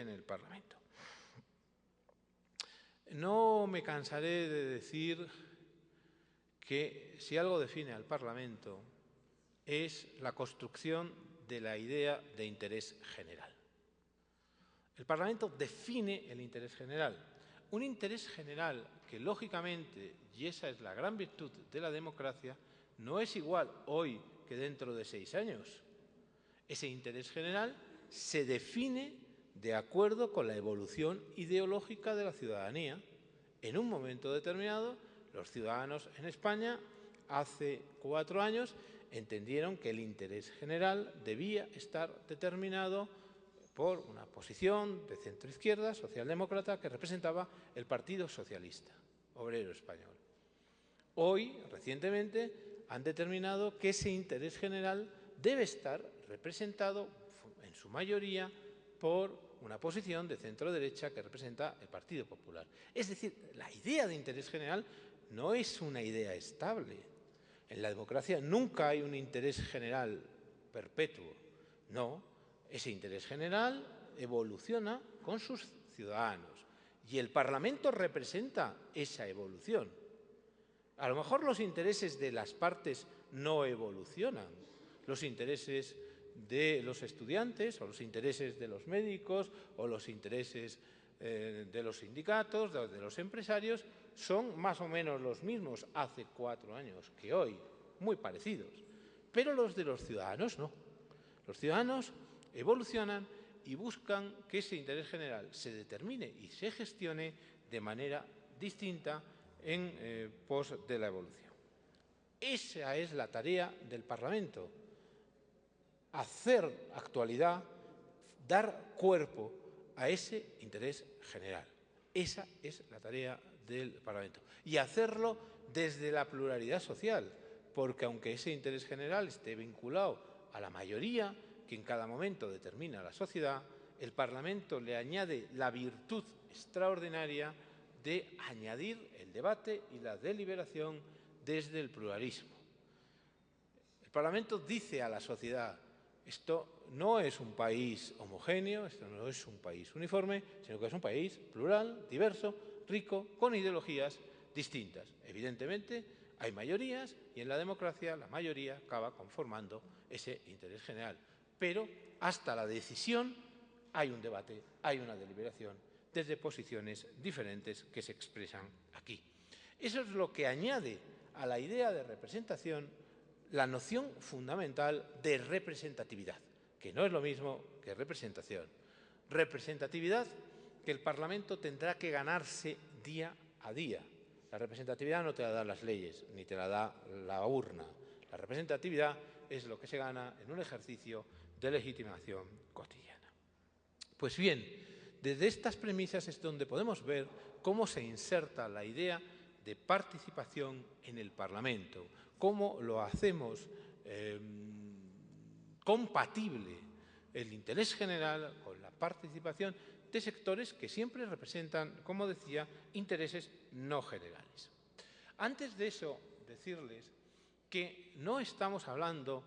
en el Parlamento. No me cansaré de decir que si algo define al Parlamento es la construcción de la idea de interés general. El Parlamento define el interés general. Un interés general que, lógicamente, y esa es la gran virtud de la democracia, no es igual hoy que dentro de 6 años. Ese interés general se define de acuerdo con la evolución ideológica de la ciudadanía. En un momento determinado, los ciudadanos en España, hace 4 años, entendieron que el interés general debía estar determinado por una posición de centroizquierda, socialdemócrata, que representaba el Partido Socialista Obrero Español. Hoy, recientemente, han determinado que ese interés general debe estar representado en su mayoría por una posición de centro-derecha que representa el Partido Popular. Es decir, la idea de interés general no es una idea estable. En la democracia nunca hay un interés general perpetuo. No, ese interés general evoluciona con sus ciudadanos y el Parlamento representa esa evolución. A lo mejor los intereses de las partes no evolucionan, los intereses de los estudiantes o los intereses de los médicos o los intereses de los sindicatos, de los empresarios, son más o menos los mismos hace 4 años que hoy, muy parecidos. Pero los de los ciudadanos no. Los ciudadanos evolucionan y buscan que ese interés general se determine y se gestione de manera distinta en pos de la evolución. Esa es la tarea del Parlamento. Hacer actualidad, dar cuerpo a ese interés general. Esa es la tarea del Parlamento. Y hacerlo desde la pluralidad social, porque aunque ese interés general esté vinculado a la mayoría que en cada momento determina la sociedad, el Parlamento le añade la virtud extraordinaria de añadir el debate y la deliberación desde el pluralismo. El Parlamento dice a la sociedad: esto no es un país homogéneo, esto no es un país uniforme, sino que es un país plural, diverso, rico, con ideologías distintas. Evidentemente, hay mayorías y en la democracia la mayoría acaba conformando ese interés general. Pero hasta la decisión hay un debate, hay una deliberación desde posiciones diferentes que se expresan aquí. Eso es lo que añade a la idea de representación la noción fundamental de representatividad, que no es lo mismo que representación. Representatividad que el Parlamento tendrá que ganarse día a día. La representatividad no te la dan las leyes, ni te la da la urna. La representatividad es lo que se gana en un ejercicio de legitimación cotidiana. Pues bien, desde estas premisas es donde podemos ver cómo se inserta la idea de participación en el Parlamento, cómo lo hacemos compatible el interés general con la participación de sectores que siempre representan, como decía, intereses no generales. Antes de eso, decirles que no estamos hablando,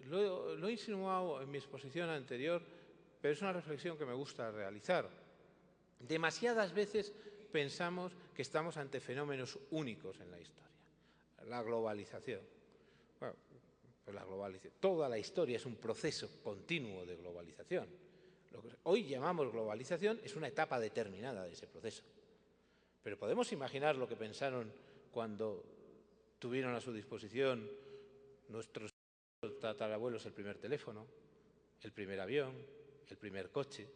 lo he insinuado en mi exposición anterior, pero es una reflexión que me gusta realizar. Demasiadas veces pensamos que estamos ante fenómenos únicos en la historia. La globalización. Bueno, pues toda la historia es un proceso continuo de globalización. Lo que hoy llamamos globalización es una etapa determinada de ese proceso. Pero podemos imaginar lo que pensaron cuando tuvieron a su disposición nuestros tatarabuelos el primer teléfono, el primer avión, el primer coche.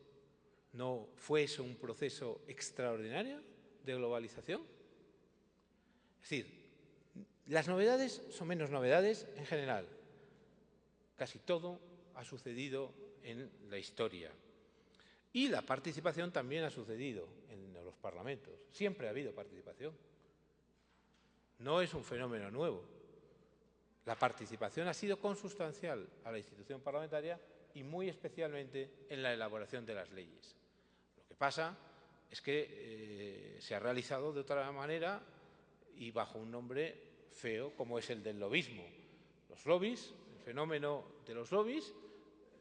¿No fue eso un proceso extraordinario de globalización? Es decir, las novedades son menos novedades en general. Casi todo ha sucedido en la historia. Y la participación también ha sucedido en los parlamentos. Siempre ha habido participación. No es un fenómeno nuevo. La participación ha sido consustancial a la institución parlamentaria y muy especialmente en la elaboración de las leyes. Lo que pasa es que se ha realizado de otra manera y bajo un nombre feo como es el del lobismo. Los lobbies, el fenómeno de los lobbies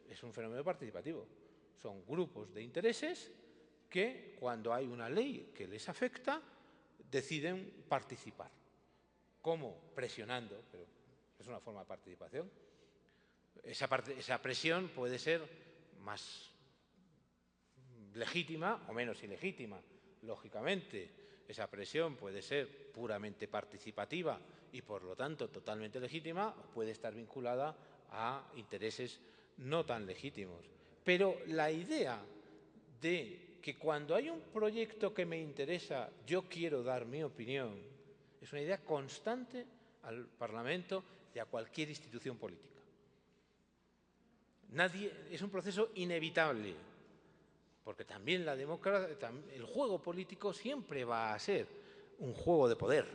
es un fenómeno participativo. Son grupos de intereses que, cuando hay una ley que les afecta, deciden participar. ¿Cómo? Presionando, pero es una forma de participación. Esa presión puede ser más legítima o menos ilegítima, lógicamente. Esa presión puede ser puramente participativa y, por lo tanto, totalmente legítima, o puede estar vinculada a intereses no tan legítimos. Pero la idea de que cuando hay un proyecto que me interesa, yo quiero dar mi opinión, es una idea constante al Parlamento y a cualquier institución política. Es un proceso inevitable, porque también la democracia, el juego político siempre va a ser un juego de poder,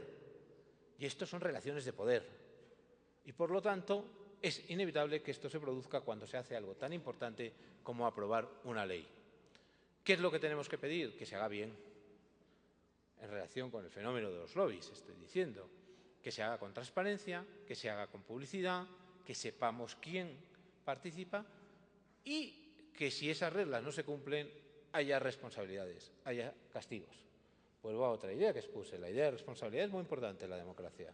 y esto son relaciones de poder, y por lo tanto es inevitable que esto se produzca cuando se hace algo tan importante como aprobar una ley. ¿Qué es lo que tenemos que pedir? Que se haga bien, en relación con el fenómeno de los lobbies, estoy diciendo, que se haga con transparencia, que se haga con publicidad, que sepamos quién participa y que, si esas reglas no se cumplen, haya responsabilidades, haya castigos. Vuelvo a otra idea que expuse. La idea de responsabilidad es muy importante en la democracia.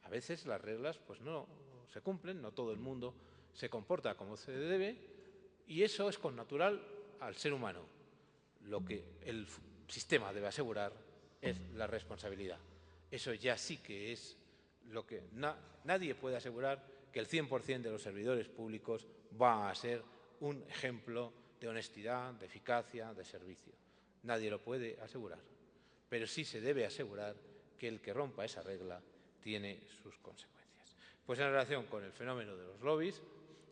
A veces las reglas pues no se cumplen, no todo el mundo se comporta como se debe, y eso es connatural al ser humano. Lo que el sistema debe asegurar es la responsabilidad. Eso ya sí que es lo que nadie puede asegurar, que el 100% de los servidores públicos va a ser un ejemplo de honestidad, de eficacia, de servicio. Nadie lo puede asegurar, pero sí se debe asegurar que el que rompa esa regla tiene sus consecuencias. Pues en relación con el fenómeno de los lobbies,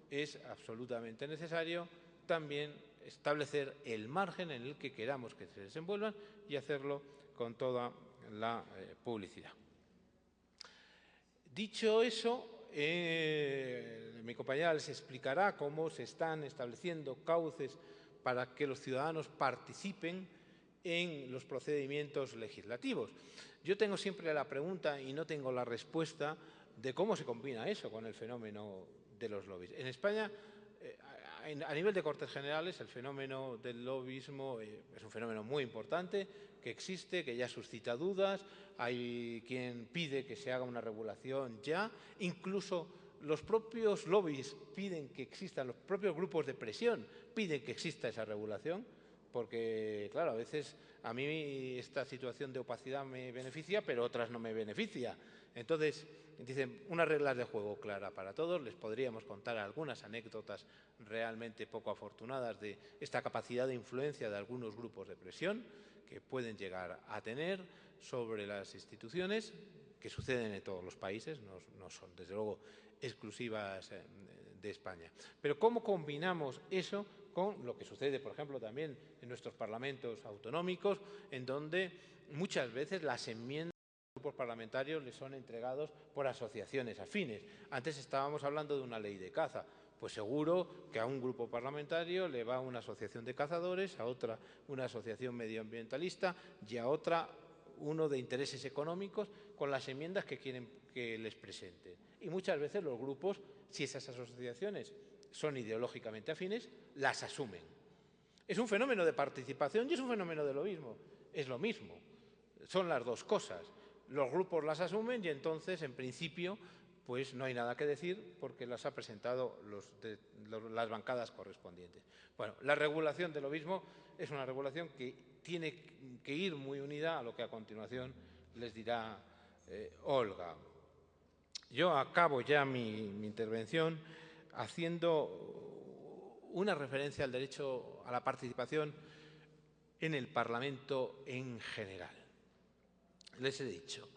es absolutamente necesario también establecer el margen en el que queramos que se desenvuelvan y hacerlo con toda la publicidad. Dicho eso, mi compañera les explicará cómo se están estableciendo cauces para que los ciudadanos participen en los procedimientos legislativos. Yo tengo siempre la pregunta, y no tengo la respuesta, de cómo se combina eso con el fenómeno de los lobbies. En España, a nivel de Cortes Generales, el fenómeno del lobbyismo es un fenómeno muy importante, que existe, que ya suscita dudas. Hay quien pide que se haga una regulación ya. Incluso los propios lobbies piden que existan, los propios grupos de presión piden que exista esa regulación, porque, claro, a veces a mí esta situación de opacidad me beneficia, pero otras no me beneficia. Entonces, dicen, unas reglas de juego claras para todos. Les podríamos contar algunas anécdotas realmente poco afortunadas de esta capacidad de influencia de algunos grupos de presión que pueden llegar a tener sobre las instituciones, que suceden en todos los países, no son, desde luego, exclusivas de España. Pero ¿cómo combinamos eso con lo que sucede, por ejemplo, también en nuestros parlamentos autonómicos, en donde muchas veces las enmiendas a los grupos parlamentarios les son entregados por asociaciones afines? Antes estábamos hablando de una ley de caza. Pues seguro que a un grupo parlamentario le va una asociación de cazadores, a otra una asociación medioambientalista y a otra uno de intereses económicos, con las enmiendas que quieren que les presenten. Y muchas veces los grupos, si esas asociaciones son ideológicamente afines, las asumen. Es un fenómeno de participación y es un fenómeno de lobismo. Es lo mismo, son las dos cosas. Los grupos las asumen y entonces, en principio, pues no hay nada que decir porque las ha presentado las bancadas correspondientes. Bueno, la regulación del lobismo es una regulación que tiene que ir muy unida a lo que a continuación les dirá Olga. Yo acabo ya mi intervención haciendo una referencia al derecho a la participación en el Parlamento en general. Les he dicho,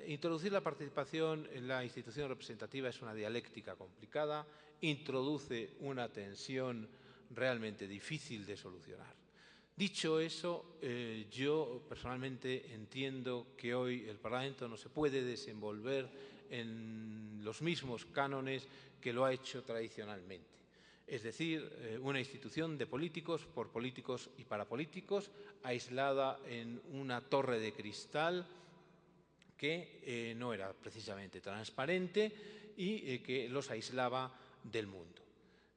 introducir la participación en la institución representativa es una dialéctica complicada, introduce una tensión realmente difícil de solucionar. Dicho eso, yo personalmente entiendo que hoy el Parlamento no se puede desenvolver en los mismos cánones que lo ha hecho tradicionalmente. Es decir, una institución de políticos, por políticos y para políticos, aislada en una torre de cristal que no era precisamente transparente y que los aislaba del mundo.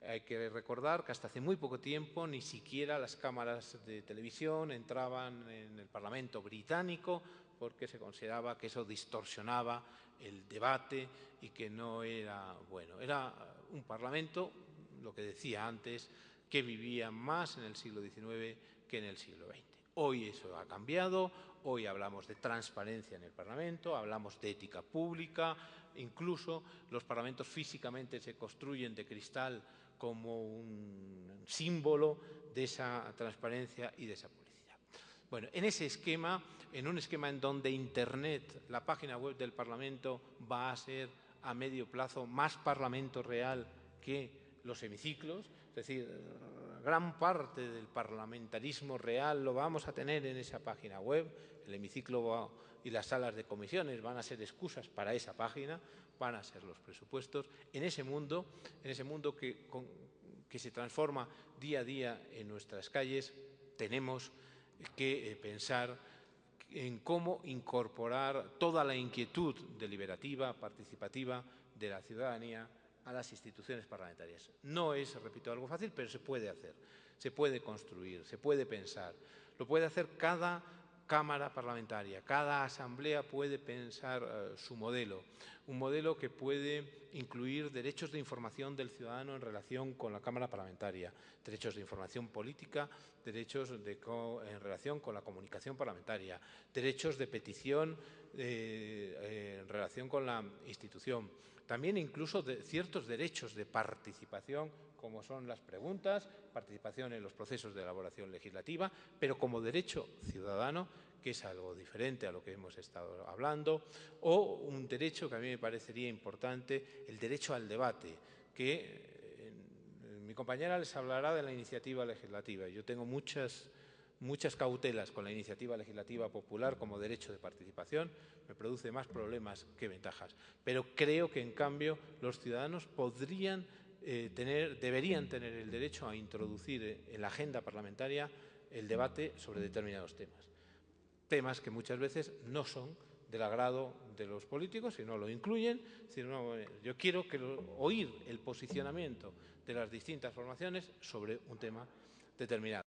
Hay que recordar que hasta hace muy poco tiempo ni siquiera las cámaras de televisión entraban en el Parlamento británico porque se consideraba que eso distorsionaba el debate y que no era bueno. Era un Parlamento, lo que decía antes, que vivía más en el siglo XIX que en el siglo XX. Hoy eso ha cambiado, hoy hablamos de transparencia en el Parlamento, hablamos de ética pública, incluso los parlamentos físicamente se construyen de cristal como un símbolo de esa transparencia y de esa publicidad. Bueno, en ese esquema, en un esquema en donde Internet, la página web del Parlamento, va a ser a medio plazo más Parlamento real que los hemiciclos, es decir, gran parte del parlamentarismo real lo vamos a tener en esa página web. El hemiciclo y las salas de comisiones van a ser excusas para esa página, van a ser los presupuestos. En ese mundo que se transforma día a día en nuestras calles, tenemos que pensar en cómo incorporar toda la inquietud deliberativa, participativa de la ciudadanía a las instituciones parlamentarias. No es, repito, algo fácil, pero se puede hacer, se puede construir, se puede pensar. Lo puede hacer cada Cámara parlamentaria, cada asamblea puede pensar su modelo, un modelo que puede incluir derechos de información del ciudadano en relación con la Cámara parlamentaria, derechos de información política, derechos en relación con la comunicación parlamentaria, derechos de petición en relación con la institución. También incluso ciertos derechos de participación, como son las preguntas, participación en los procesos de elaboración legislativa, pero como derecho ciudadano, que es algo diferente a lo que hemos estado hablando, o un derecho que a mí me parecería importante, el derecho al debate, que mi compañera les hablará de la iniciativa legislativa. Yo tengo muchas cautelas con la iniciativa legislativa popular como derecho de participación, me produce más problemas que ventajas. Pero creo que, en cambio, los ciudadanos deberían tener el derecho a introducir en la agenda parlamentaria el debate sobre determinados temas. Temas que muchas veces no son del agrado de los políticos, si no lo incluyen. Yo quiero oír el posicionamiento de las distintas formaciones sobre un tema determinado.